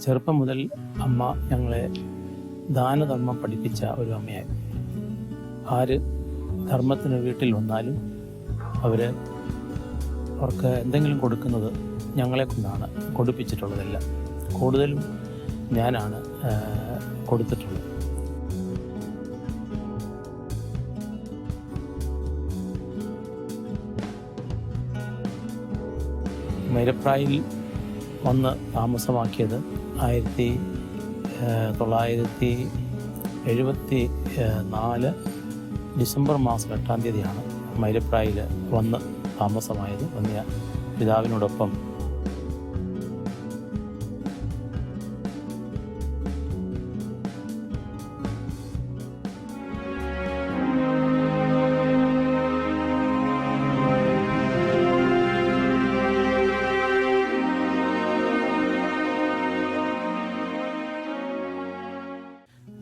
ചെറുപ്പം മുതൽ അമ്മ ഞങ്ങളെ ദാനധർമ്മം പഠിപ്പിച്ച ഒരു അമ്മയായിരുന്നു. ആര് ധർമ്മത്തിന് വീട്ടിൽ വന്നാലും അവർക്ക് എന്തെങ്കിലും കൊടുക്കുന്നത് ഞങ്ങളെ കൊണ്ടാണ് കൊടുപ്പിച്ചിട്ടുള്ളതെല്ലാം. കൂടുതലും ഞാനാണ് കൊടുത്തിട്ടുള്ളത്. മൈലപ്രായിൽ വന്ന് താമസമാക്കിയത് 1974 ഡിസംബർ മാസം 8-ാം തീയതിയാണ് മൈലപ്രായിൽ വന്ന് താമസമായത്. വന്നിയ പിതാവിനോടൊപ്പം.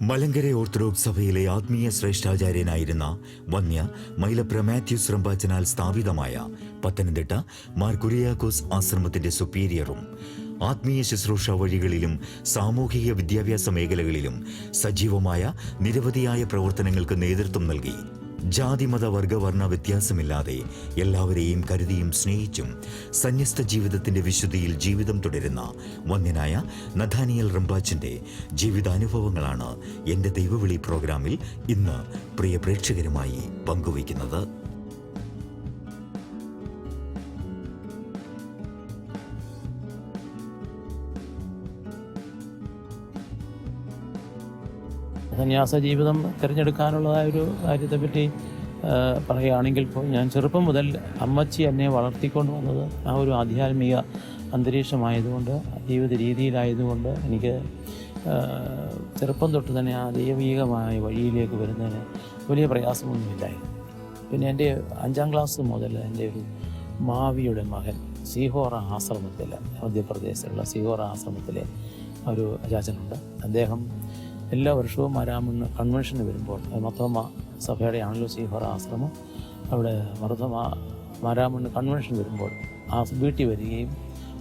മലങ്കര ഓർത്തഡോക്സ് സഭയിലെ ആത്മീയ ശ്രേഷ്ഠാചാര്യനായിരുന്ന വന്യ മൈലപ്ര മാത്യൂസ് റമ്പാച്ചനാൽ സ്ഥാപിതമായ പത്തനംതിട്ട മാർ കുര്യാക്കോസ് ആശ്രമത്തിന്റെ സുപ്പീരിയറും ആത്മീയ ശുശ്രൂഷ വഴികളിലും സാമൂഹിക വിദ്യാഭ്യാസ മേഖലകളിലും സജീവമായ നിരവധിയായ പ്രവർത്തനങ്ങൾക്ക് നേതൃത്വം നൽകി ജാതിമത വർഗവർണ്ണ വ്യത്യാസമില്ലാതെ എല്ലാവരെയും കരുതിയും സ്നേഹിച്ചും സന്യസ്ത ജീവിതത്തിന്റെ വിശുദ്ധിയിൽ ജീവിതം തുടരുന്ന വന്യനായ നഥാനിയൽ റമ്പാച്ചന്റെ ജീവിതാനുഭവങ്ങളാണ് എൻ്റെ ദൈവവിളി പ്രോഗ്രാമിൽ ഇന്ന് പ്രിയ പ്രേക്ഷകരുമായി പങ്കുവയ്ക്കുന്നത്. സന്യാസ ജീവിതം തിരഞ്ഞെടുക്കാനുള്ളതായൊരു കാര്യത്തെപ്പറ്റി പറയുകയാണെങ്കിൽ ഇപ്പോൾ ഞാൻ ചെറുപ്പം മുതൽ അമ്മച്ചി എന്നെ വളർത്തിക്കൊണ്ട് വന്നത് ആ ഒരു ആധ്യാത്മിക അന്തരീക്ഷമായതുകൊണ്ട്, ജീവിത രീതിയിലായതുകൊണ്ട് എനിക്ക് ചെറുപ്പം തൊട്ട് തന്നെ ആ ദൈവികമായ വഴിയിലേക്ക് വരുന്നതിന് വലിയ പ്രയാസമൊന്നുമില്ലായിരുന്നു. പിന്നെ എൻ്റെ 5-ാം ക്ലാസ് മുതൽ എൻ്റെ ഒരു മാവിയുടെ മകൻ സീഹോറ ആശ്രമത്തിൽ, മധ്യപ്രദേശിലുള്ള സീഹോറ ആശ്രമത്തിലെ ഒരു അച്ചാച്ചനുണ്ട്. അദ്ദേഹം എല്ലാ വർഷവും മാരാമണ്ണ് കൺവെൻഷന് വരുമ്പോൾ, മർത്തോമ സഭയുടെ ആണല്ലോ സീഹോറ ആശ്രമം, അവിടെ മാരാമണ്ണ് കൺവെൻഷൻ വരുമ്പോൾ ആ വീട്ടിൽ വരികയും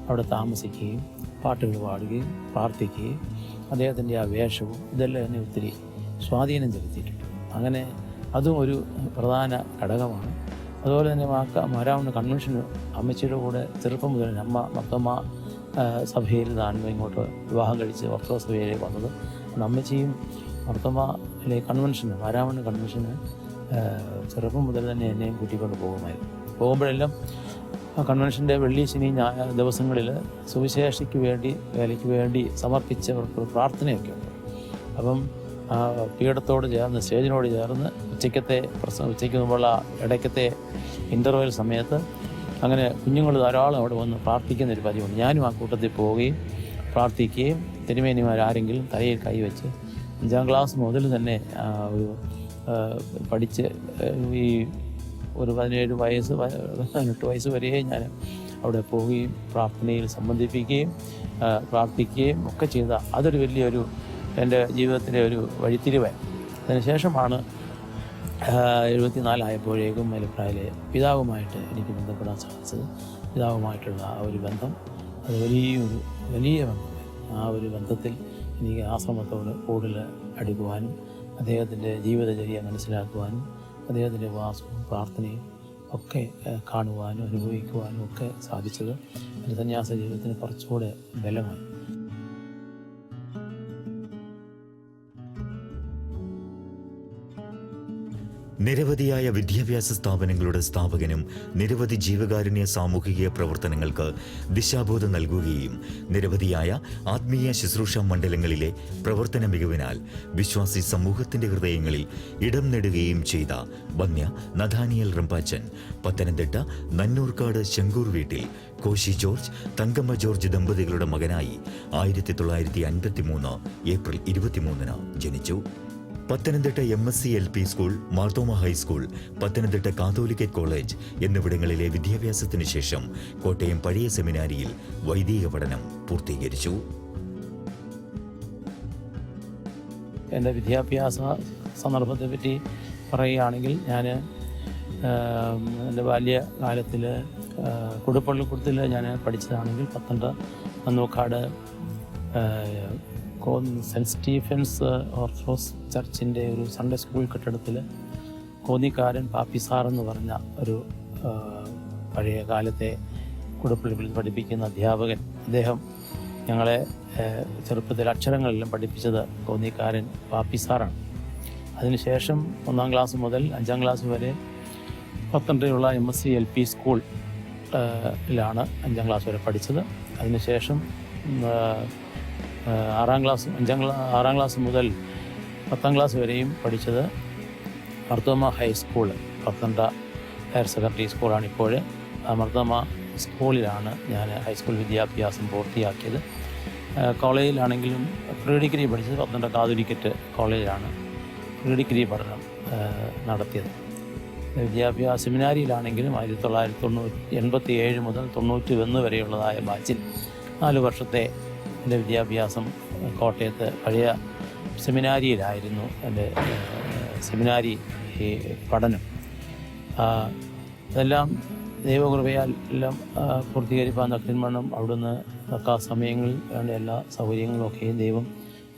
അവിടെ താമസിക്കുകയും പാട്ടുകൾ പാടുകയും പ്രാർത്ഥിക്കുകയും അദ്ദേഹത്തിൻ്റെ ആ വേഷവും ഇതെല്ലാം എന്നെ ഒത്തിരി സ്വാധീനം ചെലുത്തിയിട്ടുണ്ട്. അങ്ങനെ അതും ഒരു പ്രധാന ഘടകമാണ്. അതുപോലെ തന്നെ മാരാമണ്ണ് കൺവെൻഷന് അമ്മച്ചിയുടെ കൂടെ ചെറുപ്പം മുതൽ അമ്മ മർത്തോമ സഭയിൽ നിന്നാണ് ഇങ്ങോട്ട് വിവാഹം കഴിച്ച് ഓർത്തഡോക്സ് സഭയിലേക്ക് വന്നത്. അമ്മച്ചിയും മർത്തോമയിലെ കൺവെൻഷന്, മാരാമണ്ണ് കൺവെൻഷന് ചെറുപ്പം മുതൽ തന്നെ എന്നെയും കൂട്ടിക്കൊണ്ട് പോകുമായിരുന്നു. പോകുമ്പോഴെല്ലാം കൺവെൻഷൻ്റെ വെള്ളി ശനി ഞായർ ദിവസങ്ങളിൽ സുവിശേഷയ്ക്ക് വേണ്ടി വേലയ്ക്ക് വേണ്ടി സമർപ്പിച്ചവർക്ക് പ്രാർത്ഥനയൊക്കെ ഉണ്ട്. അപ്പം പീഠത്തോട് ചേർന്ന്, സ്റ്റേജിനോട് ചേർന്ന് ഉച്ചയ്ക്ക് മുമ്പുള്ള ഇടയ്ക്കത്തെ ഇൻ്റർവെൽ സമയത്ത് അങ്ങനെ കുഞ്ഞുങ്ങൾ ധാരാളം അവിടെ വന്ന് പ്രാർത്ഥിക്കുന്നൊരു പതിവുണ്ട്. ഞാനും ആ കൂട്ടത്തിൽ പോവുകയും പ്രാർത്ഥിക്കുകയും തിരുമേനിമാരാരെങ്കിലും തലയിൽ കൈവച്ച് 5-ാം ക്ലാസ് മുതൽ തന്നെ ഒരു പഠിച്ച് ഈ ഒരു 17 വയസ്സ് 18 വയസ്സ് വരെ ഞാൻ അവിടെ പോവുകയും പ്രാർത്ഥനയിൽ സംബന്ധിപ്പിക്കുകയും പ്രാർത്ഥിക്കുകയും ഒക്കെ ചെയ്ത അതൊരു വലിയൊരു എൻ്റെ ജീവിതത്തിലെ ഒരു വഴിത്തിരിവായി. അതിനുശേഷമാണ് 74 ആയപ്പോഴേക്കും മൈലപ്രായിലെ പിതാവുമായിട്ട് എനിക്ക് ബന്ധപ്പെടാൻ സാധിച്ചത്. പിതാവുമായിട്ടുള്ള ആ ഒരു ബന്ധം അത് വലിയ ബന്ധമായി. ആ ഒരു ബന്ധത്തിൽ എനിക്ക് ആശ്രമത്തോട് കൂടുതൽ അടുക്കുവാനും അദ്ദേഹത്തിൻ്റെ ജീവിതചര്യ മനസ്സിലാക്കുവാനും അദ്ദേഹത്തിൻ്റെ വാസവും പ്രാർത്ഥനയും ഒക്കെ കാണുവാനും അനുഭവിക്കുവാനും ഒക്കെ സാധിച്ചത് എൻ്റെ സന്യാസ ജീവിതത്തിന് കുറച്ചുകൂടെ ബലമായി. നിരവധിയായ വിദ്യാഭ്യാസ സ്ഥാപനങ്ങളുടെ സ്ഥാപകനും നിരവധി ജീവകാരുണ്യ സാമൂഹിക പ്രവർത്തനങ്ങൾക്ക് ദിശാബോധം നൽകുകയും നിരവധിയായ ആത്മീയ ശുശ്രൂഷ മണ്ഡലങ്ങളിലെ പ്രവർത്തന മികവിനാൽ വിശ്വാസി സമൂഹത്തിന്റെ ഹൃദയങ്ങളിൽ ഇടം നേടുകയും ചെയ്ത വന്യ നഥാനിയൽ റമ്പാച്ചൻ പത്തനംതിട്ട നന്നൂർക്കാട് ശങ്കൂർ വീട്ടിൽ കോശി ജോർജ്, തങ്കമ്മ ജോർജ് ദമ്പതികളുടെ മകനായി 1953 ഏപ്രിൽ 23 ജനിച്ചു. Pathanamthitta MSc LP school, Marthoma high school, Pathanamthitta Catholicate college എന്നിവിടങ്ങളിലെ വിദ്യാഭ്യാസത്തിന് ശേഷം കോട്ടയം പഴയ സെമിനാരിയിൽ വൈദിക പഠനം പൂർത്തീകരിച്ചു. എൻ്റെ വിദ്യാഭ്യാസ സന്ദർഭത്തെപ്പറ്റി പറയുകയാണെങ്കിൽ ഞാൻ എൻ്റെ ബാല്യകാലത്തിൽ കുടുപ്പള്ളിക്കുടത്തിൽ ഞാൻ പഠിച്ചതാണെങ്കിൽ പത്തനംതിട്ട നന്നൂക്കാട് സെൻറ്റ് സ്റ്റീഫൻസ് ഓർത്തഡോക്സ് ചർച്ചിൻ്റെ ഒരു സൺഡേ സ്കൂൾ കെട്ടിടത്തിൽ കോന്നിക്കാരൻ പാപ്പി സാറെന്ന് പറഞ്ഞ ഒരു പഴയ കാലത്തെ കുടുംബത്തിൽ പഠിപ്പിക്കുന്ന അധ്യാപകൻ. അദ്ദേഹം ഞങ്ങളെ ചെറുപ്പത്തിൽ അക്ഷരങ്ങളെല്ലാം പഠിപ്പിച്ചത് കോന്നിക്കാരൻ പാപ്പി സാറാണ്. അതിനുശേഷം 1-ാം ക്ലാസ് മുതൽ 5-ാം ക്ലാസ് വരെ പത്തനംതിട്ടയുള്ള MSc LP സ്കൂളിലാണ് 5-ാം ക്ലാസ് വരെ പഠിച്ചത്. അതിനുശേഷം 6-ാം ക്ലാസ് മുതൽ 10-ാം ക്ലാസ് വരെയും പഠിച്ചത് Mar Thoma high school, Pathanamthitta higher secondary സ്കൂളാണ് ഇപ്പോൾ. ആ മർത്തോമ സ്കൂളിലാണ് ഞാൻ ഹൈസ്കൂൾ വിദ്യാഭ്യാസം പൂർത്തിയാക്കിയത്. കോളേജിലാണെങ്കിലും പ്രീ ഡിഗ്രി പഠിച്ചത് പത്തനംതിട്ട കാതോലിക്കറ്റ് കോളേജിലാണ് പ്രീ ഡിഗ്രി പഠനം നടത്തിയത്. സെമിനാരിയിലാണെങ്കിലും 1987 മുതൽ 91 വരെയുള്ളതായ ബാച്ചിൽ 4 വർഷത്തെ എൻ്റെ വിദ്യാഭ്യാസം കോട്ടയത്ത് പഴയ സെമിനാരിയിലായിരുന്നു എൻ്റെ സെമിനാരി പഠനം. അതെല്ലാം ദൈവകൃപയാൽ എല്ലാം പൂർത്തീകരിക്കാൻ തക്കവണ്ണം അവിടുന്ന് തക്ക സമയങ്ങളിൽ വേണ്ട എല്ലാ സൗകര്യങ്ങളൊക്കെയും ദൈവം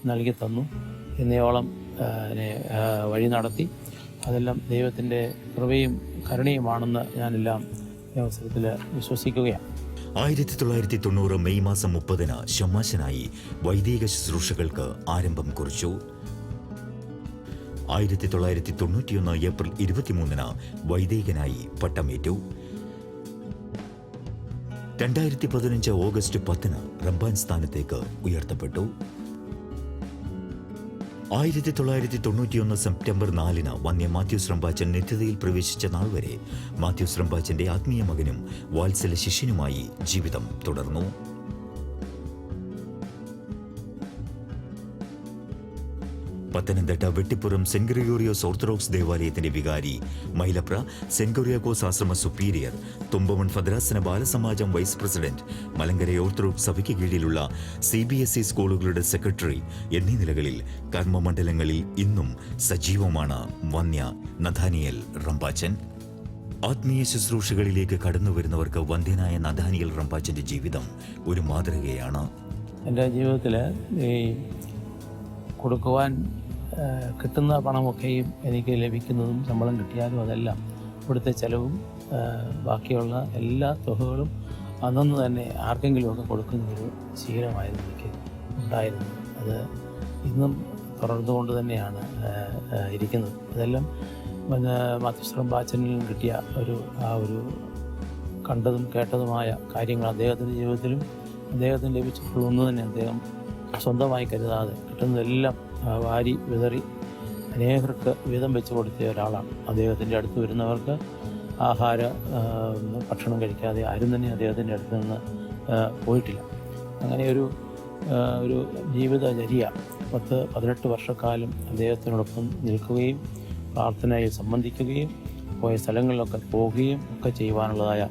നൽകി തന്നു. എന്നയോളം വഴി നടത്തി. അതെല്ലാം ദൈവത്തിൻ്റെ കൃപയും കരുണയുമാണെന്ന് ഞാനെല്ലാം ഈ അവസരത്തിൽ വിശ്വസിക്കുകയാണ്. 1990 മെയ് മാസം 30-ന് ഷമ്മാശനായി വൈദിക ശുശ്രൂഷകൾക്ക് ആരംഭം കുറിച്ചു. 1991 ഏപ്രിൽ 23-ന് വൈദികനായി പട്ടമേറ്റു. 2015 ഓഗസ്റ്റ് 10-ന് റമ്പാൻ സ്ഥാനത്തേക്ക് ഉയർത്തപ്പെട്ടു. 1991 സെപ്റ്റംബർ 4-ന് വന്യ മാത്യൂസ് റമ്പാച്ചൻ നിത്യതയിൽ പ്രവേശിച്ച നാൾ വരെ മാത്യൂസ് റമ്പാച്ചന്റെ ആത്മീയ മകനും വാത്സല്യ ശിഷ്യനുമായി ജീവിതം തുടർന്നു. പത്തനംതിട്ട വെട്ടിപ്പുറം സെന്റ് ഗ്രിഗോറിയോസ് ഓർത്തഡോക്സ് ദേവാലയത്തിന്റെ വികാരി, മൈലപ്ര സെന്റ് കുര്യാക്കോസ് ആശ്രമ സുപ്പീരിയർ, തുമ്പമൺ ഭദ്രാസന ബാലസമാജം വൈസ് പ്രസിഡന്റ്, മലങ്കര ഓർത്തഡോക്സ് സഭയ്ക്ക് കീഴിലുള്ള CBSE സ്കൂളുകളുടെ സെക്രട്ടറി എന്നീ നിലകളിൽ കർമ്മമണ്ഡലങ്ങളിൽ ഇന്നും സജീവമാണ് വന്യ നഥാനിയേൽ റമ്പാച്ചൻ. ആത്മീയ ശുശ്രൂഷകളിലേക്ക് കടന്നുവരുന്നവർക്ക് വന്ധ്യനായ നഥാനിയേൽ റമ്പാച്ചന്റെ ജീവിതം ഒരു മാതൃകയാണ്. എൻ്റെ ജീവിതത്തിൽ ഈ കൊടുക്കുവാൻ കിട്ടുന്ന പണമൊക്കെയും എനിക്ക് ലഭിക്കുന്നതും ശമ്പളം കിട്ടിയാലും അതെല്ലാം ഇവിടുത്തെ ചിലവും ബാക്കിയുള്ള എല്ലാ തുകകളും അന്നു തന്നെ ആർക്കെങ്കിലുമൊക്കെ കൊടുക്കുന്നൊരു ശീലമായിരുന്നു എനിക്ക് ഉണ്ടായിരുന്നത്. അത് ഇന്നും തുടർന്നുകൊണ്ട് തന്നെയാണ് ഇരിക്കുന്നത്. ഇതെല്ലാം മാത്യൂസ് റമ്പാച്ചനിൽ കിട്ടിയ ആ ഒരു കണ്ടതും കേട്ടതുമായ കാര്യങ്ങൾ അദ്ദേഹത്തിൻ്റെ ജീവിതത്തിലും അദ്ദേഹത്തിന് ലഭിച്ചിട്ടുള്ളതൊന്നും തന്നെ അദ്ദേഹം സ്വന്തമായി കരുതാതെ കിട്ടുന്നതെല്ലാം വാരി വിതറി അനേകർക്ക് വീതം വെച്ച് കൊടുത്ത ഒരാളാണ്. അദ്ദേഹത്തിൻ്റെ അടുത്ത് വരുന്നവർക്ക് ഭക്ഷണം കഴിക്കാതെ ആരും തന്നെ അദ്ദേഹത്തിൻ്റെ അടുത്ത് നിന്ന് പോയിട്ടില്ല. അങ്ങനെ ഒരു ജീവിതചര്യ 10-18 വർഷക്കാലം അദ്ദേഹത്തിനോടൊപ്പം നിൽക്കുകയും പ്രാർത്ഥനയിൽ സംബന്ധിക്കുകയും പോയ സ്ഥലങ്ങളിലൊക്കെ പോവുകയും ഒക്കെ ചെയ്യുവാനുള്ളതായ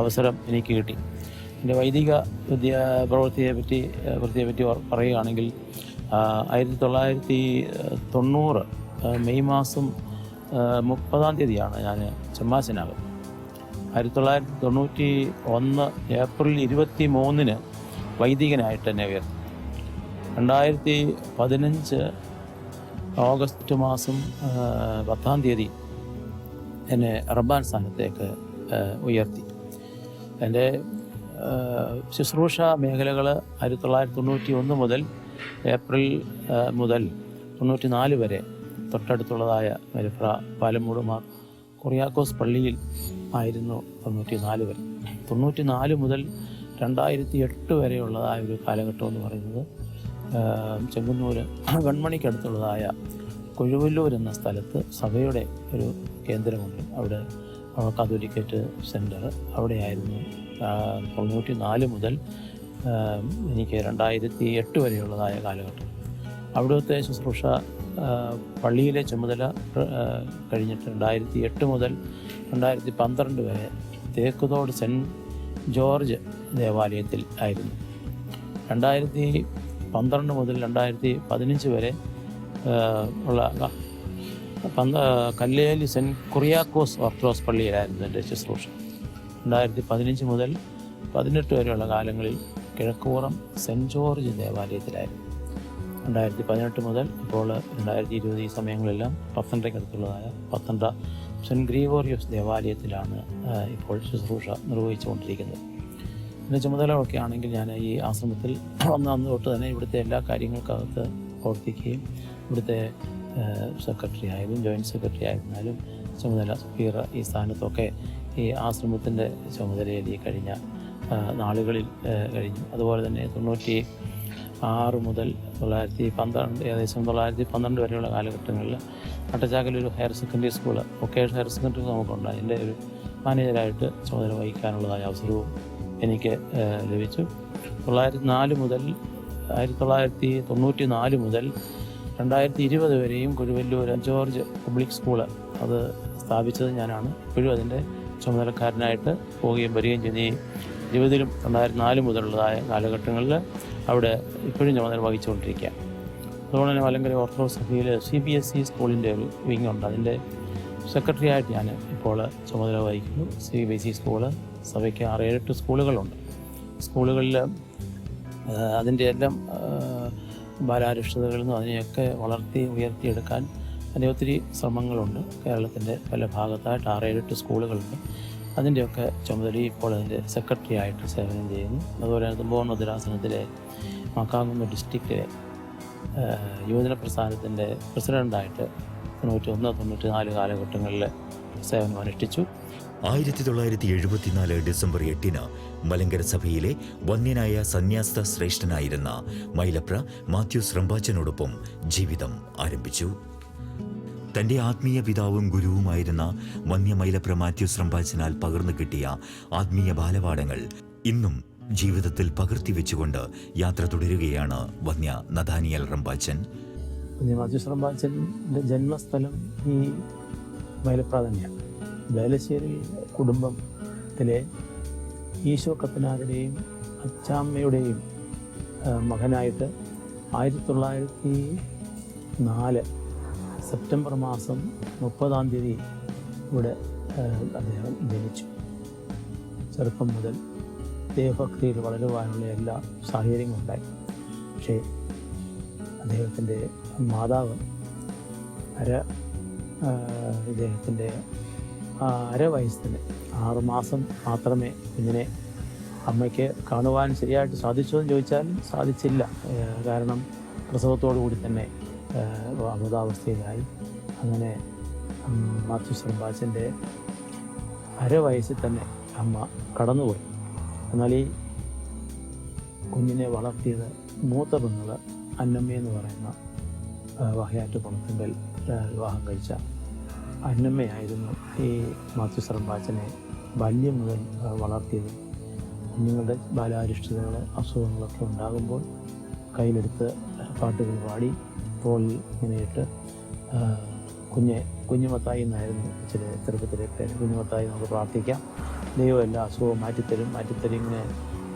അവസരം എനിക്ക് കിട്ടി. എൻ്റെ വൈദിക പ്രവൃത്തിയെ പറ്റി പറയുകയാണെങ്കിൽ 1990 മെയ് മാസം 30-ാം തീയതിയാണ് ഞാൻ ഷമ്മാശനാകുന്നത്. 1991 ഏപ്രിൽ 23-ന് വൈദികനായിട്ട് എന്നെ ഉയർത്തി. 2015 ഓഗസ്റ്റ് മാസം 10-ാം തീയതി എന്നെ റബ്ബാൻ സ്ഥാനത്തേക്ക് ഉയർത്തി. എൻ്റെ ശുശ്രൂഷ മേഖലകൾ 1991 മുതൽ ഏപ്രിൽ മുതൽ 94 വരെ തൊട്ടടുത്തുള്ളതായ മലപ്ര പാലമൂട് മാർ കുര്യാക്കോസ് പള്ളിയിൽ ആയിരുന്നു 94 വരെ. 94 മുതൽ 2008 വരെയുള്ളതായ ഒരു കാലഘട്ടം എന്ന് പറയുന്നത് ചെങ്ങന്നൂർ വെൺമണിക്കടുത്തുള്ളതായ കൊഴുവല്ലൂർ എന്ന സ്ഥലത്ത് സഭയുടെ ഒരു കേന്ദ്രമുണ്ട്. അവിടെ കാതോലിക്കറ്റ് സെൻറ്റർ അവിടെയായിരുന്നു 94 മുതൽ എനിക്ക് 2008 വരെയുള്ളതായ കാലഘട്ടം. അവിടുത്തെ ശുശ്രൂഷ പള്ളിയിലെ ചുമതല കഴിഞ്ഞിട്ട് 2008 മുതൽ 2012 വരെ തേക്കുതോട് സെൻറ്റ് ജോർജ് ദേവാലയത്തിൽ ആയിരുന്നു. 2012 മുതൽ 2015 വരെ ഉള്ള കല്ലേലി സെൻറ്റ് കുര്യാക്കോസ് ഓർത്തഡോക്സ് പള്ളിയിലായിരുന്നു എൻ്റെ ശുശ്രൂഷ. 2015 മുതൽ 2018 വരെയുള്ള കാലങ്ങളിൽ കിഴക്കൂറം സെൻറ്റ് ജോർജ് ദേവാലയത്തിലായിരുന്നു. 2018 മുതൽ ഇപ്പോൾ 2020 ഈ സമയങ്ങളെല്ലാം പത്തനംതിട്ടയ്ക്കടുത്തുള്ളതായ പത്തനംതിട്ട സെൻറ്റ് ഗ്രിഗോറിയോസ് ദേവാലയത്തിലാണ് ഇപ്പോൾ ശുശ്രൂഷ നിർവഹിച്ചുകൊണ്ടിരിക്കുന്നത്. എൻ്റെ ചുമതലകളൊക്കെ ആണെങ്കിൽ ഞാൻ ഈ ആശ്രമത്തിൽ അന്ന് തൊട്ട് തന്നെ ഇവിടുത്തെ എല്ലാ കാര്യങ്ങൾക്കകത്ത് പ്രവർത്തിക്കുകയും ഇവിടുത്തെ സെക്രട്ടറി ആയാലും ജോയിൻറ്റ് സെക്രട്ടറി ആയിരുന്നാലും ചുമതല സ്പീക്കർ ഈ സ്ഥാനത്തൊക്കെ ഈ ആശ്രമത്തിൻ്റെ ചുമതലയിൽ ഈ കഴിഞ്ഞ നാളുകളിൽ കഴിഞ്ഞു. അതുപോലെ തന്നെ 96 മുതൽ 912 ഏകദേശം 912 വരെയുള്ള കാലഘട്ടങ്ങളിൽ അട്ടച്ചാക്കലൊരു higher secondary school vocational higher secondary നമുക്കുണ്ട്. അതിൻ്റെ ഒരു മാനേജരായിട്ട് ചുമതല വഹിക്കാനുള്ളതായ അവസരവും എനിക്ക് ലഭിച്ചു. 1994 മുതൽ 2020 വരെയും കൊടുവല്ലൂർ ജോർജ് പബ്ലിക് സ്കൂള് അത് സ്ഥാപിച്ചത് ഞാനാണ്. ഇപ്പോഴും അതിൻ്റെ ചുമതലക്കാരനായിട്ട് പോവുകയും വരികയും ചെയ്യുന്ന 2020 2004 മുതലുള്ളതായ കാലഘട്ടങ്ങളിൽ അവിടെ ഇപ്പോഴും ചുമതല വഹിച്ചുകൊണ്ടിരിക്കുക. അതുകൊണ്ട് തന്നെ മലങ്കര ഓർത്തഡോക്സ് സഭയിൽ CBSE സ്കൂളിൻ്റെ ഒരു വിങ് ഉണ്ട്. അതിൻ്റെ സെക്രട്ടറി ആയിട്ട് ഞാൻ ഇപ്പോൾ ചുമതല വഹിക്കുന്നു. CBSE സ്കൂള് സഭയ്ക്ക് 6-8 സ്കൂളുകളുണ്ട്. സ്കൂളുകളിൽ അതിൻ്റെ എല്ലാം ബാലാരിഷ്ടതകളിൽ നിന്നും അതിനെയൊക്കെ വളർത്തി ഉയർത്തിയെടുക്കാൻ അതിൻ്റെ ഒത്തിരി ശ്രമങ്ങളുണ്ട്. കേരളത്തിൻ്റെ പല ഭാഗത്തായിട്ട് 6-8 സ്കൂളുകളുണ്ട്. അതിൻ്റെയൊക്കെ ചുമതല ഇപ്പോൾ അതിൻ്റെ സെക്രട്ടറി ആയിട്ട് സേവനം ചെയ്യുന്നു. അതുപോലെ തന്നെ തുമ്പോൺ ഭദ്രാസനത്തിലെ മക്കാങ്കുന്ന് ഡിസ്ട്രിക്റ്റിലെ യുവജന പ്രസ്ഥാനത്തിൻ്റെ പ്രസിഡൻ്റായിട്ട് 91-94 കാലഘട്ടങ്ങളിൽ സേവനം അനുഷ്ഠിച്ചു. 1974 ഡിസംബർ 8 മലങ്കര സഭയിലെ വന്യനായ സന്യാസ്ത ശ്രേഷ്ഠനായിരുന്ന മൈലപ്ര മാത്യൂസ് റമ്പാച്ചനോടൊപ്പം ജീവിതം ആരംഭിച്ചു. തൻ്റെ ആത്മീയ പിതാവും ഗുരുവുമായിരുന്ന വന്യ മൈലപ്ര മാത്യൂസ് റമ്പാച്ചനാൽ പകർന്നു കിട്ടിയ ആത്മീയ ബാലപാഠങ്ങൾ ഇന്നും ജീവിതത്തിൽ പകർത്തിവെച്ചുകൊണ്ട് യാത്ര തുടരുകയാണ് വന്യ നഥാനിയൽ റമ്പാച്ചൻ. മാത്യൂസ് റമ്പാച്ചൻ്റെ ജന്മസ്ഥലം ഈ മൈലപ്ര തന്നെയാണ്. വേലശ്ശേരി കുടുംബത്തിലെ ഈശോ കത്തനാരുടെയും അച്ചാമ്മയുടെയും മകനായിട്ട് 1904 സെപ്റ്റംബർ മാസം 30 ഇവിടെ അദ്ദേഹം ജനിച്ചു. ചെറുപ്പം മുതൽ ദൈവഭക്തിയിൽ വളരുവാനുള്ള എല്ലാ സാഹചര്യങ്ങളും ഉണ്ടായി. പക്ഷേ അദ്ദേഹത്തിൻ്റെ മാതാവ് ഇദ്ദേഹത്തിൻ്റെ 1/2 വയസ്സിന് 6 മാസം മാത്രമേ കുഞ്ഞിനെ അമ്മയ്ക്ക് കാണുവാൻ ശരിയായിട്ട് സാധിച്ചതെന്ന് ചോദിച്ചാൽ സാധിച്ചില്ല. കാരണം പ്രസവത്തോടു കൂടി തന്നെ അബോധാവസ്ഥയിലായി. അങ്ങനെ മാത്യൂസ് റമ്പാച്ചൻ്റെ 1/2 വയസ്സിൽ തന്നെ അമ്മ കടന്നുപോയി. എന്നാൽ ഈ കുഞ്ഞിനെ വളർത്തിയത് മൂത്ത പെങ്ങൾ അന്നമ്മയെന്ന് പറയുന്ന വഹയാറ്റ് കുളത്തിങ്കൽ വിവാഹം കഴിച്ച അന്നമ്മയായിരുന്നു ഈ മാത്യൂസ് റമ്പാച്ചനെ ബാല്യം മുതൽ വളർത്തിയത്. കുഞ്ഞുങ്ങളുടെ ബാലാരിഷ്ടതകൾ അസുഖങ്ങളൊക്കെ ഉണ്ടാകുമ്പോൾ കയ്യിലെടുത്ത് പാട്ടുകൾ പാടി തോളിൽ ഇങ്ങനെയിട്ട് കുഞ്ഞുമത്തായി എന്നായിരുന്നു ചെറുപ്പത്തിലെ പേര്. കുഞ്ഞുമത്തായി നമുക്ക് പ്രാർത്ഥിക്കാം, ദൈവം എല്ലാ അസുഖവും മാറ്റിത്തരും ഇങ്ങനെ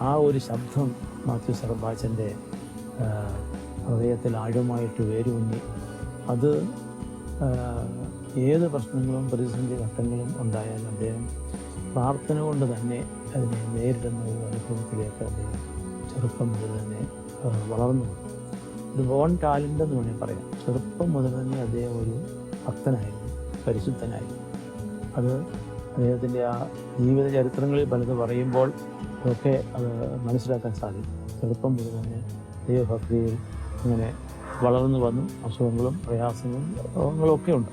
ആ ഒരു ശബ്ദം മാത്യൂസ് റമ്പാച്ചൻ്റെ ഹൃദയത്തിൽ ആഴമായിട്ട് വേരൂന്നി അത് ഏത് പ്രശ്നങ്ങളും പ്രതിസന്ധി ഘട്ടങ്ങളും ഉണ്ടായാലും അദ്ദേഹം പ്രാർത്ഥന കൊണ്ട് തന്നെ അതിനെ നേരിടുന്ന ഒരു അനുഭവത്തിലേക്ക് അദ്ദേഹം ചെറുപ്പം മുതൽ തന്നെ വളർന്നു. ഒരു ബോൺ ടാലൻ്റ് എന്ന് വേണമെങ്കിൽ പറയാം. ചെറുപ്പം മുതൽ തന്നെ അദ്ദേഹം ഒരു ഭക്തനായിരുന്നു, പരിശുദ്ധനായിരുന്നു. അത് അദ്ദേഹത്തിൻ്റെ ആ ജീവിത ചരിത്രങ്ങളിൽ പലത് പറയുമ്പോൾ ഒക്കെ അത് മനസ്സിലാക്കാൻ സാധിക്കും. ചെറുപ്പം മുതൽ തന്നെ ദൈവഭക്തിയിൽ ഇങ്ങനെ വളർന്നു വന്നു. അസുഖങ്ങളും പ്രയാസങ്ങളും രോഗങ്ങളൊക്കെ ഉണ്ട്.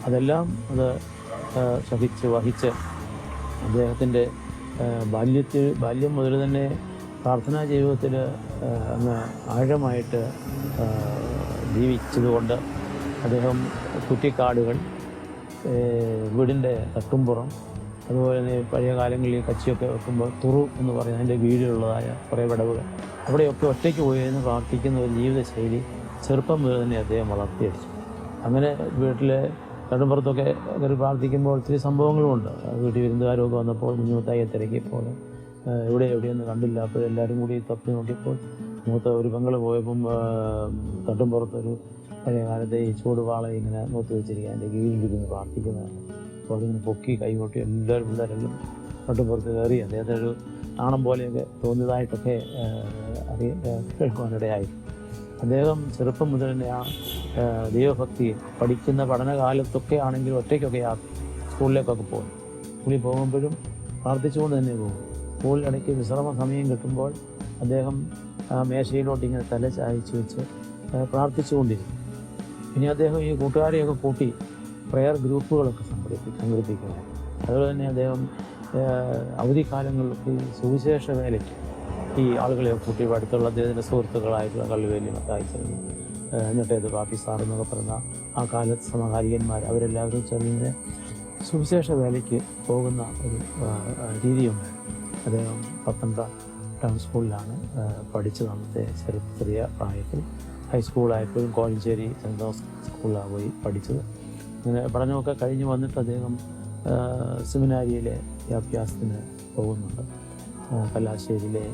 അതെല്ലാം അത് സഹിച്ച് വഹിച്ച് അദ്ദേഹത്തിൻ്റെ ബാല്യം മുതൽ തന്നെ പ്രാർത്ഥനാ ജീവിതത്തിൽ അങ്ങ് ആഴമായിട്ട് ജീവിച്ചതുകൊണ്ട് അദ്ദേഹം കുറ്റിക്കാടുകൾ, വീടിൻ്റെ തട്ടുംപുറം, അതുപോലെ തന്നെ പഴയ കാലങ്ങളിൽ കച്ചിയൊക്കെ വെക്കുമ്പോൾ തുറു എന്ന് പറയുന്ന അതിൻ്റെ വീടിലുള്ളതായ കുറേ വിടവുകൾ, അവിടെയൊക്കെ ഒറ്റയ്ക്ക് പോയിരുന്ന് പ്രാർത്ഥിക്കുന്ന ഒരു ജീവിതശൈലി ചെറുപ്പം മുതൽ തന്നെ അദ്ദേഹം വളർത്തിയടിച്ചു. അങ്ങനെ വീട്ടിലെ തട്ടുംപുറത്തൊക്കെ കയറി പ്രാർത്ഥിക്കുമ്പോൾ ഒത്തിരി സംഭവങ്ങളുമുണ്ട്. വീട്ടിൽ വിരുന്നുകാരൊക്കെ വന്നപ്പോൾ കുഞ്ഞുമത്തായിയെ തിരക്കിയപ്പോൾ എവിടെയൊന്നും കണ്ടില്ല. അപ്പോൾ എല്ലാവരും കൂടി തപ്പി നോക്കിയപ്പോൾ മൂത്ത ഒരു പെങ്ങൾ പോയപ്പം തട്ടുംപുറത്തൊരു പഴയ കാലത്തെ ഈ ചൂടുവാള ഇങ്ങനെ നോക്കി വെച്ചിരിക്കുക, അതിൻ്റെ കീഴിലിരുന്ന് പ്രാർത്ഥിക്കുന്നതാണ്. അപ്പോൾ അതിങ്ങനെ പൊക്കി കൈകൊട്ടി പിള്ളേരെല്ലാം തട്ടുംപുറത്ത് കയറി അദ്ദേഹത്തെ ഒരു നാണം പോലെയൊക്കെ തോന്നിയതായിട്ടൊക്കെ കേൾക്കുവാനിടയായി. അദ്ദേഹം ചെറുപ്പം മുതൽ തന്നെ ആ ദൈവഭക്തി പഠിക്കുന്ന പഠനകാലത്തൊക്കെ ആണെങ്കിലും ഒറ്റയ്ക്കൊക്കെ സ്കൂളിലേക്കൊക്കെ പോകും. സ്കൂളിൽ പോകുമ്പോഴും പ്രാർത്ഥിച്ചുകൊണ്ട് തന്നെ പോകും. സ്കൂളിലിടയ്ക്ക് വിശ്രമ സമയം കിട്ടുമ്പോൾ അദ്ദേഹം മേശയിലോട്ട് ഇങ്ങനെ തല ചായച്ച് വെച്ച് പ്രാർത്ഥിച്ചുകൊണ്ടിരിക്കും. ഇനി അദ്ദേഹം ഈ കൂട്ടുകാരെയൊക്കെ കൂട്ടി പ്രെയർ ഗ്രൂപ്പുകളൊക്കെ സംഘടിപ്പിക്കുകയാണ്. അതുപോലെ തന്നെ അദ്ദേഹം അവധിക്കാലങ്ങളിലൊക്കെ സുവിശേഷ വേലയ്ക്ക് ഈ ആളുകളെ കൂട്ടി അടുത്തുള്ള അദ്ദേഹത്തിൻ്റെ സുഹൃത്തുക്കളായിട്ടുള്ള കള്ളുവേലി മത്തായിച്ചൻ, എന്നിട്ടേത് പാപ്പി സാർ എന്നൊക്കെ പറഞ്ഞ ആ കാലത്ത് സമകാലികന്മാർ അവരെല്ലാവരും ചെറിയ സുവിശേഷ വേലയ്ക്ക് പോകുന്ന ഒരു രീതിയുണ്ട്. അദ്ദേഹം പത്തനംതിട്ട ടൗൺ സ്കൂളിലാണ് പഠിച്ചത്. അന്നത്തെ ചെറിയ പ്രായത്തിൽ ഹൈസ്കൂളായപ്പോഴും കോഴഞ്ചേരി സെൻറ് തോമസ് സ്കൂളിലാണ് പോയി പഠിച്ചത്. അങ്ങനെ പഠനമൊക്കെ കഴിഞ്ഞ് വന്നിട്ട് അദ്ദേഹം സെമിനാരിയിലെ വിദ്യാഭ്യാസത്തിന് പോകുന്നുണ്ട്. കല്ലാശ്ശേരിയിലെ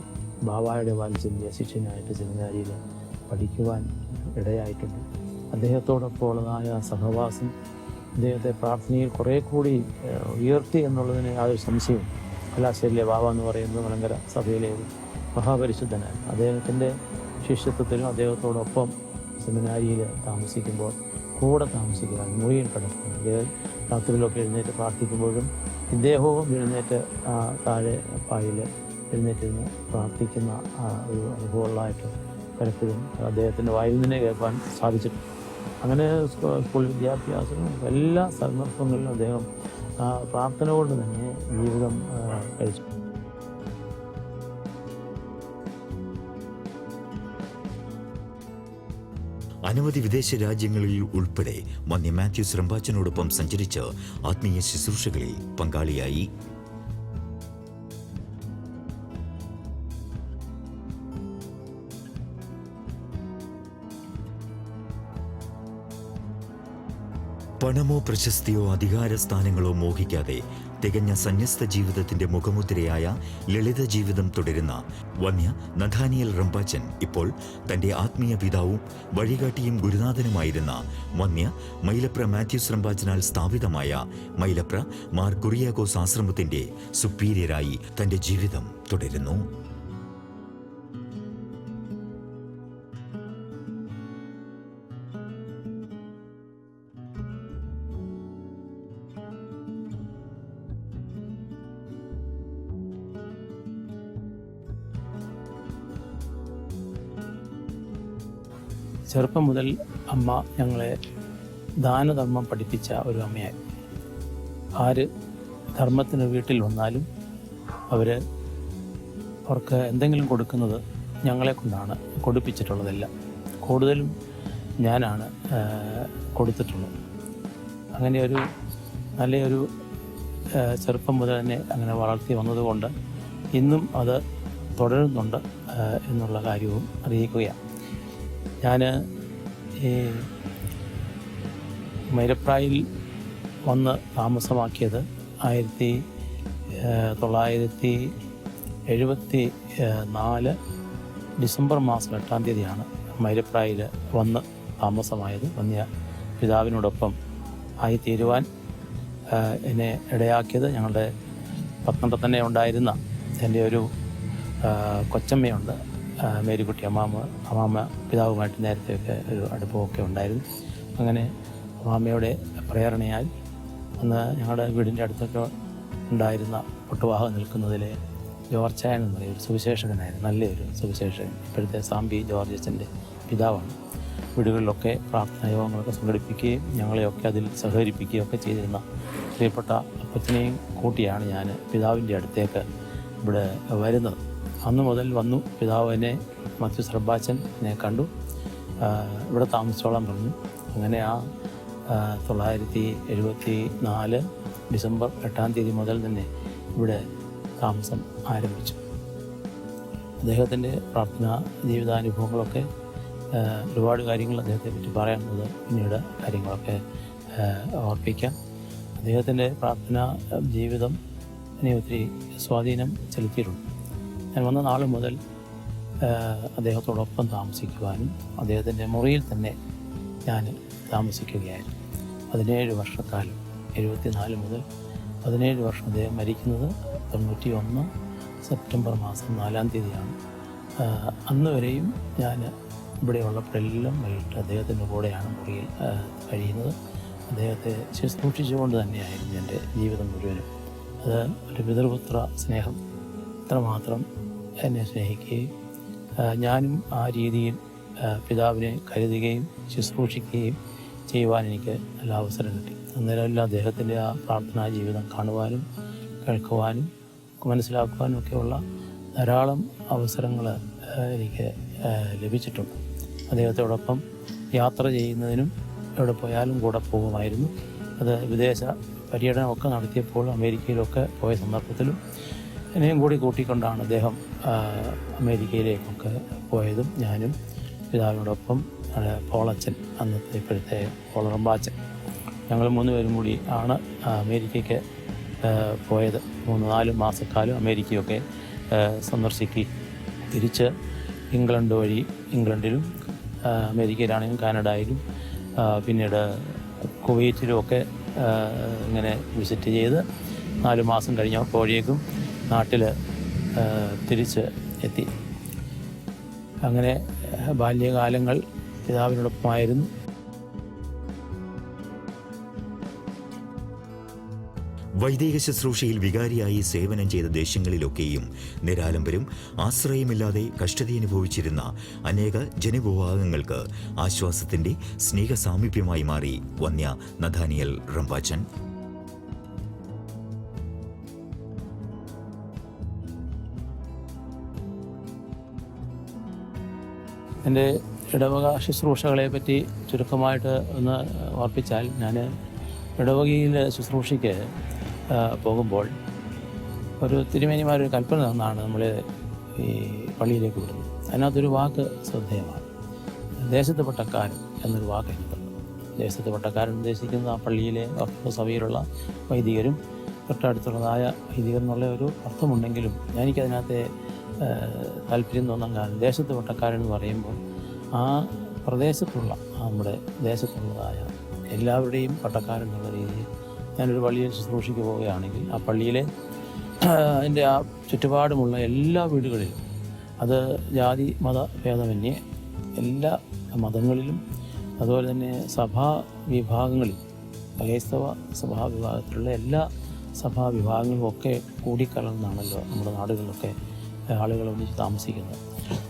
ബാബായുടെ വാത്സല്യ ശിഷ്യനായിട്ട് സെമിനാരിയിൽ പഠിക്കുവാൻ ഇടയായിട്ടുണ്ട്. അദ്ദേഹത്തോടൊപ്പം ഉള്ളതായ സഹവാസം അദ്ദേഹത്തെ പ്രാർത്ഥനയിൽ കുറേ കൂടി ഉയർത്തി എന്നുള്ളതിന് യാതൊരു സംശയവും. കല്ലാശ്ശേരിയിലെ ബാബ എന്ന് പറയുന്നത് മലങ്കര സഭയിലെ മഹാപരിശുദ്ധനാണ്. അദ്ദേഹത്തിൻ്റെ ശിഷ്യത്വത്തിലും അദ്ദേഹത്തോടൊപ്പം സെമിനാരിയിൽ താമസിക്കുമ്പോൾ കൂടെ താമസിക്കുവാൻ മുറിയിൽ കിടക്കുന്നു. അദ്ദേഹം രാത്രിയിലൊക്കെ എഴുന്നേറ്റ് പ്രാർത്ഥിക്കുമ്പോഴും ഇദ്ദേഹവും എഴുന്നേറ്റ് താഴെ പായിൽ എഴുന്നേറ്റിരുന്ന് പ്രാർത്ഥിക്കുന്ന ഒരു അനുഭവങ്ങളായിട്ട് പലപ്പോഴും അദ്ദേഹത്തിൻ്റെ വായിൽ നിന്നെ കേൾക്കാൻ സാധിച്ചിട്ടുണ്ട്. അങ്ങനെ സ്കൂൾ വിദ്യാഭ്യാസവും എല്ലാ സന്ദർഭങ്ങളിലും അദ്ദേഹം പ്രാർത്ഥന കൊണ്ട് തന്നെ ജീവിതം കഴിച്ചു. അനവധി വിദേശ രാജ്യങ്ങളിൽ ഉൾപ്പെടെ വന്യ മാത്യൂസ് റമ്പാച്ചനോടൊപ്പം സഞ്ചരിച്ച് ആത്മീയ ശുശ്രൂഷകളിൽ പങ്കാളിയായി. പണമോ പ്രശസ്തിയോ അധികാര സ്ഥാനങ്ങളോ മോഹിക്കാതെ തികഞ്ഞ സന്യസ്ത ജീവിതത്തിന്റെ മുഖമുദ്രയായ ലളിത ജീവിതം തുടരുന്ന വന്യ നഥാനിയൽ റമ്പാച്ചൻ ഇപ്പോൾ തന്റെ ആത്മീയ പിതാവും വഴികാട്ടിയും ഗുരുനാഥനുമായിരുന്ന വന്യ മൈലപ്ര മാത്യൂസ് റമ്പാച്ചനാൽ സ്ഥാപിതമായ മൈലപ്ര മാർ കുറിയാക്കോസ് ആശ്രമത്തിന്റെ സുപ്പീരിയറായി തന്റെ ജീവിതം തുടരുന്നു. ചെറുപ്പം മുതൽ അമ്മ ഞങ്ങളെ ദാനധർമ്മം പഠിപ്പിച്ച ഒരു അമ്മയായിരുന്നു. ആര് ധർമ്മത്തിന് വീട്ടിൽ വന്നാലും അവർക്ക് എന്തെങ്കിലും കൊടുക്കുന്നത് ഞങ്ങളെ കൊണ്ടാണ് കൊടുപ്പിച്ചിട്ടുള്ളതെല്ലാം. കൂടുതലും ഞാനാണ് കൊടുത്തിട്ടുള്ളത്. അങ്ങനെ ഒരു നല്ലൊരു ചെറുപ്പം മുതൽ തന്നെ അങ്ങനെ വളർത്തി വന്നതുകൊണ്ട് ഇന്നും അത് തുടരുന്നുണ്ട് എന്നുള്ള കാര്യവും അറിയിക്കുകയാണ്. ഞാൻ ഈ മൈലപ്രായിൽ വന്ന് താമസമാക്കിയത് 1974 ഡിസംബർ മാസം 8-ാം തീയതിയാണ് മൈലപ്രായിൽ വന്ന് താമസമായത്. വന്യ പിതാവിനോടൊപ്പം ആയിത്തീരുവാൻ എന്നെ ഇടയാക്കിയത് ഞങ്ങളുടെ പത്തനംതിട്ട തന്നെ ഉണ്ടായിരുന്ന എൻ്റെ ഒരു കൊച്ചമ്മയുണ്ട്, മേരിക്കുട്ടി അമ്മാമ്മ പിതാവുമായിട്ട് നേരത്തെയൊക്കെ ഒരു അടുപ്പമൊക്കെ ഉണ്ടായിരുന്നു. അങ്ങനെ അമ്മാമ്മയുടെ പ്രേരണയാൽ അന്ന് ഞങ്ങളുടെ വീടിൻ്റെ അടുത്തൊക്കെ ഉണ്ടായിരുന്ന പൊട്ടുവാഹം നിൽക്കുന്നതിലെ ജോർച്ചായൻ എന്ന് പറയുന്ന ഒരു സുവിശേഷകനായിരുന്നു, നല്ലൊരു സുവിശേഷകൻ. ഇപ്പോഴത്തെ സാമ്പി ജോർജച്ചൻ്റെ പിതാവാണ്. വീടുകളിലൊക്കെ പ്രാർത്ഥനാ യോഗങ്ങളൊക്കെ സംഘടിപ്പിക്കുകയും ഞങ്ങളെയൊക്കെ അതിൽ സഹകരിപ്പിക്കുകയും ഒക്കെ ചെയ്തിരുന്ന പ്രിയപ്പെട്ട അപ്പച്ചനെയും കൂട്ടിയാണ് ഞാൻ പിതാവിൻ്റെ അടുത്തേക്ക് ഇവിടെ വരുന്നത്. അന്ന് മുതൽ വന്നു. പിതാവ് എന്നെ മാത്യൂസ് റമ്പാച്ചനെ കണ്ടു, ഇവിടെ താമസിച്ചോളാൻ പറഞ്ഞു. അങ്ങനെ 1974 ഡിസംബർ 8-ാം തീയതി മുതൽ തന്നെ ഇവിടെ താമസം ആരംഭിച്ചു. അദ്ദേഹത്തിൻ്റെ പ്രാർത്ഥനാ ജീവിതാനുഭവങ്ങളൊക്കെ ഒരുപാട് കാര്യങ്ങൾ അദ്ദേഹത്തെ പറ്റി പറയാനുള്ളത് പിന്നീട് കാര്യങ്ങളൊക്കെ ഓർപ്പിക്കാം. അദ്ദേഹത്തിൻ്റെ പ്രാർത്ഥനാ ജീവിതം എന്നെ ഒത്തിരി സ്വാധീനം ചെലുത്തിയിട്ടുണ്ട്. ഞാൻ വന്ന നാൾ മുതൽ അദ്ദേഹത്തോടൊപ്പം താമസിക്കുവാനും അദ്ദേഹത്തിൻ്റെ മുറിയിൽ തന്നെ ഞാൻ താമസിക്കുകയായിരുന്നു. 17 വർഷക്കാലം, 74 മുതൽ 17 വർഷം. അദ്ദേഹം മരിക്കുന്നത് 91 സെപ്റ്റംബർ മാസം 4-ാം തീയതിയാണ്. അന്ന് വരെയും ഞാൻ ഇവിടെയുള്ളപ്പോഴെല്ലാം വൈകിട്ട് അദ്ദേഹത്തിൻ്റെ കൂടെയാണ് മുറിയിൽ കഴിയുന്നത്. അദ്ദേഹത്തെ ശുശ്രൂഷിച്ചുകൊണ്ട് തന്നെയായിരുന്നു എൻ്റെ ജീവിതം മുഴുവനും. അത് ഒരു പിതൃപുത്ര സ്നേഹം ഇത്രമാത്രം എന്നെ സ്നേഹിക്കുകയും ഞാനും ആ രീതിയിൽ പിതാവിനെ കരുതുകയും ശുശ്രൂഷിക്കുകയും ചെയ്യുവാൻ എനിക്ക് നല്ല അവസരം കിട്ടി. അന്നേരമെല്ലാം അദ്ദേഹത്തിൻ്റെ ആ പ്രാർത്ഥനാ ജീവിതം കാണുവാനും കേൾക്കുവാനും മനസ്സിലാക്കുവാനും ഒക്കെയുള്ള ധാരാളം അവസരങ്ങൾ എനിക്ക് ലഭിച്ചിട്ടുണ്ട്. അദ്ദേഹത്തോടൊപ്പം യാത്ര ചെയ്യുന്നതിനും എവിടെ പോയാലും കൂടെ പോകുമായിരുന്നു. അത് വിദേശ പര്യടനമൊക്കെ നടത്തിയപ്പോൾ അമേരിക്കയിലൊക്കെ പോയ സന്ദർഭത്തിലും എന്നെയും കൂടി കൂട്ടിക്കൊണ്ടാണ് അദ്ദേഹം അമേരിക്കയിലേക്കൊക്കെ പോയതും. ഞാനും പിതാവിനോടൊപ്പം പോളച്ചൻ, അന്നത്തെ ഇപ്പോഴത്തെ പോളറമ്പാച്ചൻ, ഞങ്ങൾ 3 പേരും കൂടി ആണ് അമേരിക്കയ്ക്ക് പോയത്. 3-4 മാസക്കാലം അമേരിക്കയൊക്കെ സന്ദർശിക്കുകയും തിരിച്ച് ഇംഗ്ലണ്ട് വഴി ഇംഗ്ലണ്ടിലും അമേരിക്കയിലാണെങ്കിലും കാനഡയിലും പിന്നീട് കുവൈറ്റിലുമൊക്കെ ഇങ്ങനെ വിസിറ്റ് ചെയ്ത് 4 മാസം കഴിഞ്ഞപ്പോഴേക്കും നാട്ടിൽ തിരിച്ച് എത്തി. അങ്ങനെ ബാല്യകാലങ്ങൾ പിതാവിനോടൊപ്പമായിരുന്നു. വൈദിക ശുശ്രൂഷയിൽ വികാരിയായി സേവനം ചെയ്ത ദേശങ്ങളിലൊക്കെയും നിരാലംബരും ആശ്രയമില്ലാതെ കഷ്ടതയനുഭവിച്ചിരുന്ന അനേക ജനവിഭാഗങ്ങൾക്ക് ആശ്വാസത്തിന്റെ സ്നേഹസാമീപ്യമായി മാറി വന്യ നഥാനിയൽ റമ്പാച്ചൻ. എൻ്റെ ഇടവക ശുശ്രൂഷകളെ പറ്റി ചുരുക്കമായിട്ട് ഒന്ന് ഓർപ്പിച്ചാൽ, ഞാൻ ഇടവകയിൽ ശുശ്രൂഷയ്ക്ക് പോകുമ്പോൾ ഒരു തിരുമേനിമാരൊരു കൽപ്പന തന്നാണ് നമ്മൾ ഈ പള്ളിയിലേക്ക് വിടുന്നത്. അതിനകത്തൊരു വാക്ക് ശ്രദ്ധേയമാണ്. ദേശത്ത് പട്ടക്കാരൻ എന്നൊരു വാക്ക് എനിക്ക് തന്നു. ദേശത്ത് പട്ടക്കാരൻ ഉദ്ദേശിക്കുന്നത് ആ പള്ളിയിലെ സഭയിലുള്ള വൈദികരും തൊട്ടടുത്തുള്ളതായ വൈദികർ എന്നുള്ള ഒരു അർത്ഥമുണ്ടെങ്കിലും എനിക്കതിനകത്തെ താല്പര്യം തോന്നാൻ കാരണം ദേശത്ത് പട്ടക്കാരൻ എന്ന് പറയുമ്പോൾ ആ പ്രദേശത്തുള്ള നമ്മുടെ ദേശത്തുള്ളതായ എല്ലാവരുടെയും പട്ടക്കാരൻ എന്നുള്ള രീതിയിൽ ഞാനൊരു പള്ളിയിൽ ശുശ്രൂഷയ്ക്ക് പോവുകയാണെങ്കിൽ ആ പള്ളിയിലെ അതിൻ്റെ ആ ചുറ്റുപാടുമുള്ള എല്ലാ വീടുകളിലും, അത് ജാതി മത ഭേദമന്യേ എല്ലാ മതങ്ങളിലും, അതുപോലെ തന്നെ സഭാ വിഭാഗങ്ങളിൽ, ക്രൈസ്തവ സഭാ വിഭാഗത്തിലുള്ള എല്ലാ സഭാ വിഭാഗങ്ങളും ഒക്കെ കൂടിക്കലർന്നാണല്ലോ നമ്മുടെ നാടുകളിലൊക്കെ ആളുകൾ ഒന്നിച്ച് താമസിക്കുന്നത്.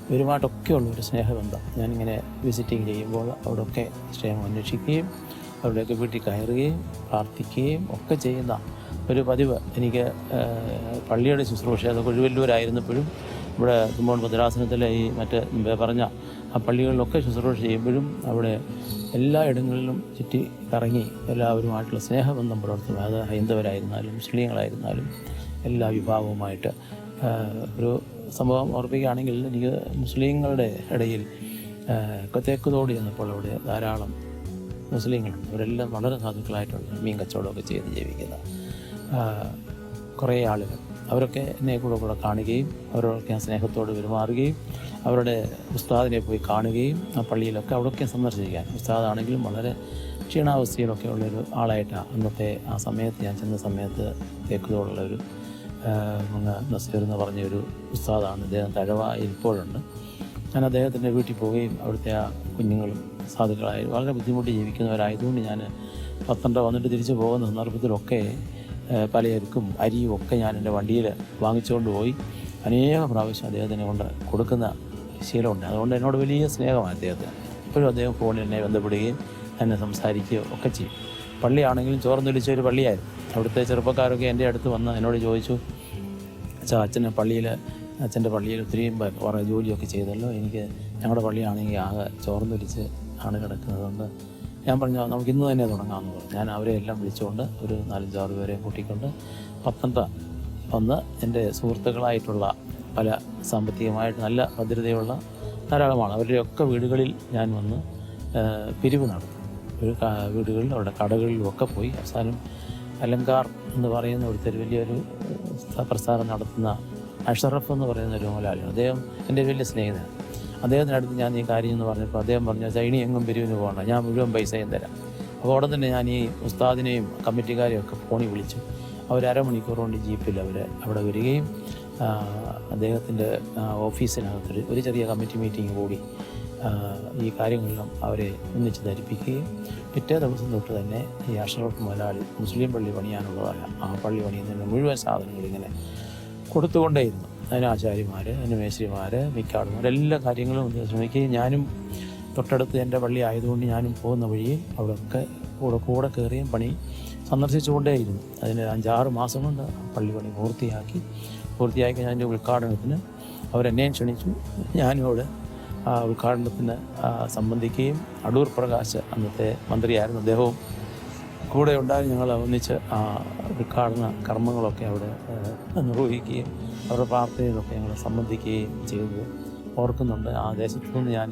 ഇവരുമായിട്ടൊക്കെയുള്ള ഒരു സ്നേഹബന്ധം ഞാനിങ്ങനെ വിസിറ്റിംഗ് ചെയ്യുമ്പോൾ അവിടെയൊക്കെ ക്ഷേമം അന്വേഷിക്കുകയും അവിടെയൊക്കെ വീട്ടിൽ കയറുകയും പ്രാർത്ഥിക്കുകയും ഒക്കെ ചെയ്യുന്ന ഒരു പതിവ് എനിക്ക് പള്ളിയുടെ ശുശ്രൂഷ, അത് കൊഴുവല്ലൂരായിരുന്നപ്പോഴും ഇവിടെ തുമ്പോൺ ഭദ്രാസനത്തിലെ ഈ മറ്റ് പറഞ്ഞ ആ പള്ളികളിലൊക്കെ ശുശ്രൂഷ ചെയ്യുമ്പോഴും അവിടെ എല്ലാ ഇടങ്ങളിലും ചുറ്റി കറങ്ങി എല്ലാവരുമായിട്ടുള്ള സ്നേഹബന്ധം പുലർത്തുക. അത് ഹൈന്ദവരായിരുന്നാലും മുസ്ലിങ്ങളായിരുന്നാലും എല്ലാ വിഭാഗവുമായിട്ട് ഒരു സംഭവം ഓർപ്പിക്കുകയാണെങ്കിൽ, എനിക്ക് മുസ്ലിങ്ങളുടെ ഇടയിൽ തേക്കുതോടി എന്നപ്പോൾ അവിടെ ധാരാളം മുസ്ലിങ്ങളുണ്ട്. അവരെല്ലാം വളരെ സാധുക്കളായിട്ടുള്ള മീൻ കച്ചവടമൊക്കെ ചെയ്ത് ജീവിക്കുന്ന കുറേ ആളുകൾ. അവരൊക്കെ എന്നെ കൂടെ കാണുകയും അവരോടൊക്കെ ഞാൻ സ്നേഹത്തോട് പെരുമാറുകയും അവരുടെ ഉസ്താദിനെ പോയി കാണുകയും ആ പള്ളിയിലൊക്കെ അവിടെയൊക്കെ സന്ദർശിക്കാൻ, ഉസ്താദാണെങ്കിലും വളരെ ക്ഷീണാവസ്ഥയിലൊക്കെ ഉള്ളൊരു ആളായിട്ടാണ് അന്നത്തെ ആ സമയത്ത് ഞാൻ ചെന്ന സമയത്ത് തേക്കുതോടുള്ള ഒരു നസീർ എന്ന് പറഞ്ഞൊരു ഉസ്താദാണ്. അദ്ദേഹം തഴവയിൽ ഇപ്പോഴുണ്ട്. ഞാൻ അദ്ദേഹത്തിൻ്റെ വീട്ടിൽ പോവുകയും അവിടുത്തെ ആ കുഞ്ഞുങ്ങളും സാധുക്കളായി വളരെ ബുദ്ധിമുട്ടി ജീവിക്കുന്നവരായതുകൊണ്ട് ഞാൻ പത്തനംതിട്ട വന്നിട്ട് തിരിച്ചു പോകുന്ന സന്ദർഭത്തിലൊക്കെ പലചരക്കും അരിയും ഒക്കെ ഞാൻ എൻ്റെ വണ്ടിയിൽ വാങ്ങിച്ചുകൊണ്ട് പോയി അനേക പ്രാവശ്യം അദ്ദേഹത്തിനെ കൊണ്ട് കൊടുക്കുന്ന ശീലമുണ്ട്. അതുകൊണ്ട് എന്നോട് വലിയ സ്നേഹമാണ് അദ്ദേഹത്തിന്. ഇപ്പോഴും അദ്ദേഹം ഫോണിൽ എന്നെ ബന്ധപ്പെടുകയും എന്നെ സംസാരിക്കുകയോ ഒക്കെ ചെയ്യും. പള്ളിയാണെങ്കിലും ചോർന്നൊലിച്ച ഒരു പള്ളിയായിരുന്നു. അവിടുത്തെ ചെറുപ്പക്കാരൊക്കെ എൻ്റെ അടുത്ത് വന്ന് എന്നോട് ചോദിച്ചു, അച്ഛൻ്റെ പള്ളിയിൽ ഒത്തിരിയും കുറേ ജോലിയൊക്കെ ചെയ്തല്ലോ, എനിക്ക് ഞങ്ങളുടെ പള്ളിയാണെങ്കിൽ ആകെ ചോർന്നൊലിച്ച് ആണ് കിടക്കുന്നതുകൊണ്ട് ഞാൻ പറഞ്ഞു നമുക്ക് ഇന്ന് തന്നെ തുടങ്ങാമെന്ന് പറഞ്ഞു. ഞാൻ അവരെ എല്ലാം വിളിച്ചുകൊണ്ട് ഒരു 4-5-6 പേരെ കൂട്ടിക്കൊണ്ട് പത്തനംതിട്ട വന്ന് എൻ്റെ സുഹൃത്തുക്കളായിട്ടുള്ള പല സാമ്പത്തികമായിട്ട് നല്ല ഭദ്രതയുള്ള ധാരാളമാണ് അവരുടെയൊക്കെ വീടുകളിൽ ഞാൻ വന്ന് പിരിവ് നടത്തും. ഒരു വീടുകളിൽ അവരുടെ കടകളിലുമൊക്കെ പോയി അവസാനം അലങ്കാർ എന്ന് പറയുന്ന ഒരു വലിയൊരു പ്രസ്ഥാനം നടത്തുന്ന അഷറഫ് എന്ന് പറയുന്ന ഒരു മുതലാളിയാണ്. അദ്ദേഹം എൻ്റെ വലിയ സ്നേഹിതനാണ്. അദ്ദേഹത്തിനടുത്ത് ഞാൻ ഈ കാര്യം എന്ന് പറഞ്ഞപ്പോൾ അദ്ദേഹം പറഞ്ഞു, ഇനി എങ്ങും പിരിവിന് പോകണ്ട, ഞാൻ മുഴുവൻ പൈസയും തരാം. അപ്പോൾ ഉടൻ തന്നെ ഞാൻ ഈ ഉസ്താദിനെയും കമ്മിറ്റിക്കാരെയും ഒക്കെ ഫോണിൽ വിളിച്ചു. അവർ 1/2 മണിക്കൂർ കൊണ്ട് ജീപ്പിൽ അവർ അവിടെ വരികയും അദ്ദേഹത്തിൻ്റെ ഓഫീസിനകത്തൊരു ഒരു ചെറിയ കമ്മിറ്റി മീറ്റിംഗ് കൂടി ഈ കാര്യങ്ങളെല്ലാം അവരെ ഒന്നിച്ച് ധരിപ്പിക്കുകയും പിറ്റേ ദിവസം തൊട്ട് തന്നെ ഈ അഷ്റഫ് മുതലാളി മുസ്ലിം പള്ളി പണിയാനുള്ളതായ ആ പള്ളി പണിയുന്നതിന് മുഴുവൻ സാധനങ്ങൾ ഇങ്ങനെ കൊടുത്തുകൊണ്ടേയിരുന്നു. അതിന് ആചാര്യന്മാർ, അതിന് മേശ്രിമാർ, മിക്കാടുമാർ എല്ലാ കാര്യങ്ങളും ശ്രമിക്കുകയും ഞാനും തൊട്ടടുത്ത് എൻ്റെ പള്ളി ആയതുകൊണ്ട് ഞാനും പോകുന്ന വഴിയിൽ അവിടെയൊക്കെ കൂടെ കയറിയും പണി സന്ദർശിച്ചുകൊണ്ടേയിരുന്നു. അതിന് 5-6 മാസം കൊണ്ട് പള്ളി പണി പൂർത്തിയാക്കി അതിൻ്റെ ഉദ്ഘാടനത്തിന് അവരെന്നെയും ക്ഷണിച്ചു. ഞാനും അവിടെ ആ ഉദ്ഘാടനത്തിന് സംബന്ധിക്കുകയും അടൂർ പ്രകാശ് അന്നത്തെ മന്ത്രിയായിരുന്നു, അദ്ദേഹവും കൂടെ ഉണ്ടായി. ഞങ്ങൾ ഒന്നിച്ച് ആ ഉദ്ഘാടന കർമ്മങ്ങളൊക്കെ അവിടെ നിർവഹിക്കുകയും അവരുടെ പ്രാർത്ഥനയിലൊക്കെ ഞങ്ങൾ സംബന്ധിക്കുകയും ചെയ്തത് ഓർക്കുന്നുണ്ട്. ആ ദേശത്തു നിന്ന് ഞാൻ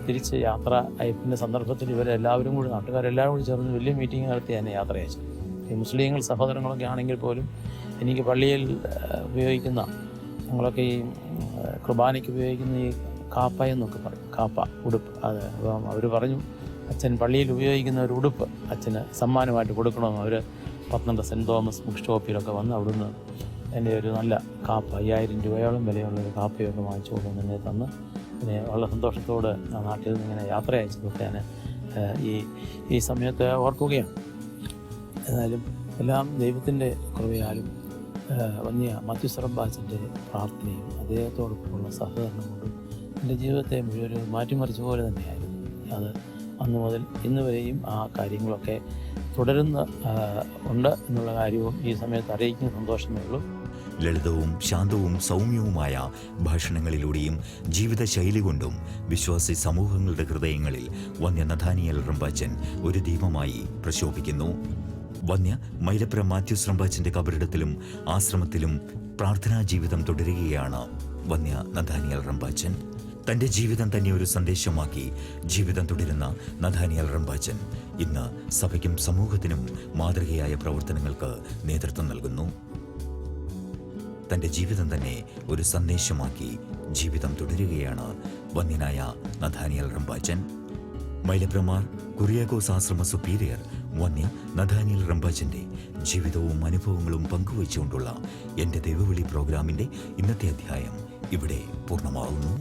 തിരിച്ച് യാത്ര അയപ്പിൻ്റെ സന്ദർഭത്തിൽ ഇവരെല്ലാവരും കൂടി നാട്ടുകാരെല്ലാവരും കൂടി ചേർന്ന് വലിയ മീറ്റിംഗ് നടത്തി എന്നെ യാത്ര അയച്ചു. ഈ മുസ്ലിങ്ങൾ സഹോദരങ്ങളൊക്കെ ആണെങ്കിൽ പോലും എനിക്ക് പള്ളിയിൽ ഉപയോഗിക്കുന്ന, ഞങ്ങളൊക്കെ ഈ കുർബാനയ്ക്ക് ഉപയോഗിക്കുന്ന ഈ കാപ്പ എന്നൊക്കെ പറയും, കാപ്പ ഉടുപ്പ്, അത് അവർ പറഞ്ഞു അച്ഛൻ പള്ളിയിൽ ഉപയോഗിക്കുന്ന ഒരു ഉടുപ്പ് അച്ഛന് സമ്മാനമായിട്ട് കൊടുക്കണമെന്ന്. അവർ പത്തനംതിട്ട സെൻറ്റ് തോമസ് ബുക്ക് സ്റ്റോപ്പിലൊക്കെ വന്ന് അവിടുന്ന് എൻ്റെ ഒരു നല്ല കാപ്പ 5000 രൂപയോളം വിലയുള്ളൊരു കാപ്പയൊക്കെ വാങ്ങിച്ചു കൊണ്ടുവന്ന് എന്നെ തന്ന് പിന്നെ വളരെ സന്തോഷത്തോടെ ആ നാട്ടിൽ നിന്ന് ഇങ്ങനെ യാത്ര അയച്ചതൊക്കെ ഞാൻ ഈ സമയത്ത് ഓർക്കുകയാണ്. എന്നാലും എല്ലാം ദൈവത്തിൻ്റെ കൃപയാലും വന്യ മാത്യൂസ് റമ്പാച്ചൻ്റെ പ്രാർത്ഥനയും അദ്ദേഹത്തോടൊപ്പമുള്ള സഹകരണം കൊണ്ടും എൻ്റെ ജീവിതത്തെ മുഴുവൻ മാറ്റിമറിച്ച പോലെ തന്നെയായിരുന്നു. അത് അന്ന് മുതൽ ഇന്ന് വരെയും ആ കാര്യങ്ങളൊക്കെ തുടരുന്ന ഉണ്ട് എന്നുള്ള കാര്യവും ഈ സമയത്ത് അറിയിക്കുന്ന സന്തോഷമേ ഉള്ളൂ. ലളിതവും ശാന്തവും സൗമ്യവുമായ ഭാഷണങ്ങളിലൂടെയും ജീവിതശൈലി കൊണ്ടും വിശ്വാസി സമൂഹങ്ങളുടെ ഹൃദയങ്ങളിൽ വന്യ നഥാനിയേൽ റമ്പാച്ചൻ ഒരു ദീപമായി പ്രശോഭിക്കുന്നു. വന്യ മൈലപ്ര മാത്യൂസ് റമ്പാച്ചൻ്റെ കബറിടത്തിലും ആശ്രമത്തിലും പ്രാർത്ഥനാ ജീവിതം തുടരുകയാണ് വന്യ നഥാനിയേൽ റമ്പാച്ചൻ. തൻ്റെ ജീവിതം തന്നെ ഒരു സന്ദേശമാക്കി ജീവിതം തുടരുന്ന നഥാനിയേൽ റമ്പാച്ചൻ ഇന്ന് സഭയ്ക്കും സമൂഹത്തിനും മാതൃകയായ പ്രവർത്തനങ്ങൾക്ക് നേതൃത്വം നൽകുന്നു. തൻ്റെ ജീവിതം തന്നെ ഒരു സന്ദേശമാക്കി ജീവിതം തുടരുകയാണ് വന്യനായ നഥാനിയേൽ റമ്പാച്ചൻ. മൈലപ്രമാർ കുര്യാക്കോസ് ആശ്രമ സുപ്പീരിയർ വന്യ നഥാനിയേൽ റമ്പാച്ചൻ്റെ ജീവിതവും അനുഭവങ്ങളും പങ്കുവച്ചുകൊണ്ടുള്ള എൻ്റെ ദൈവവിളി പ്രോഗ്രാമിൻ്റെ ഇന്നത്തെ അധ്യായം ഇവിടെ പൂർണ്ണമാകുന്നു.